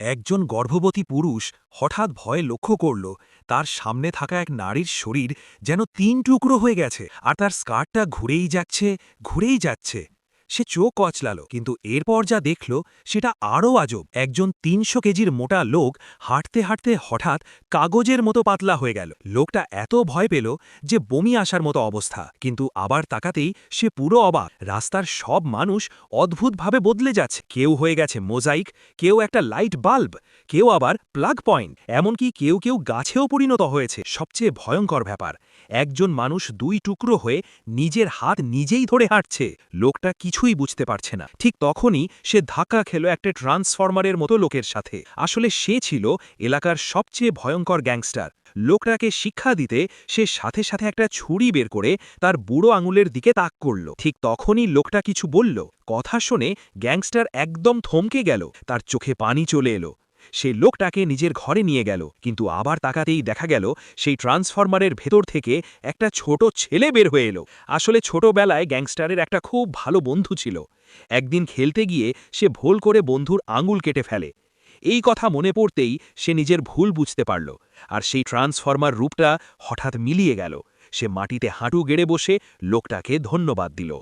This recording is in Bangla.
একজন গর্ভবতী পুরুষ হঠাৎ ভয়ে লক্ষ্য করল তার সামনে থাকা এক নারীর শরীর যেন ৩ টুকরো হয়ে গেছে, আর তার স্কার্টটা ঘুরেই যাচ্ছে, ঘুরেই যাচ্ছে। সে চোখ কচলাল, কিন্তু এরপর যা দেখল সেটা আরও আজব। একজন ৩০০ কেজির মোটা লোক হাঁটতে হাঁটতে হঠাৎ কাগজের মতো পাতলা হয়ে গেল। লোকটা এত ভয় পেল যে বমি আসার মতো অবস্থা, কিন্তু আবার তাকাতেই সে পুরো অবাক। রাস্তার সব মানুষ অদ্ভুতভাবে বদলে যাচ্ছে। কেউ হয়ে গেছে মোজাইক, কেউ একটা লাইট বাল্ব, কেউ আবার প্লাগ পয়েন্ট, এমনকি কেউ কেউ গাছেও পরিণত হয়েছে। সবচেয়ে ভয়ঙ্কর ব্যাপার, একজন মানুষ ২ টুকরো হয়ে নিজের হাত নিজেই ধরে হাঁটছে। লোকটা কিছুই বুঝতে পারছে না। ঠিক তখনই সে ধাক্কা খেল একটা ট্রান্সফরমারের মতো লোকের সাথে। আসলে সে ছিল এলাকার সবচেয়ে ভয়ঙ্কর গ্যাংস্টার। লোকটাকে শিক্ষা দিতে সে সাথে সাথে একটা ছুরি বের করে তার বুড়ো আঙুলের দিকে তাক করল। ঠিক তখনই লোকটা কিছু বলল। কথা শুনে গ্যাংস্টার একদম থমকে গেল, তার চোখে পানি চলে এলো। সেই লোকটাকে নিজের ঘরে নিয়ে গেল, কিন্তু আবার তাকাতেই দেখা গেল সেই ট্রান্সফরমারের ভেতর থেকে একটা ছোট ছেলে বের হয়ে এলো। আসলে ছোটবেলায় গ্যাংস্টারের একটা খুব ভালো বন্ধু ছিল। একদিন খেলতে গিয়ে সে ভুল করে বন্ধুর আঙুল কেটে ফেলে। এই কথা মনে পড়তেই সে নিজের ভুল বুঝতে পারল, আর সেই ট্রান্সফরমার রূপটা হঠাৎ মিলিয়ে গেল। সে মাটিতে হাঁটু গেড়ে বসে লোকটাকে ধন্যবাদ দিল।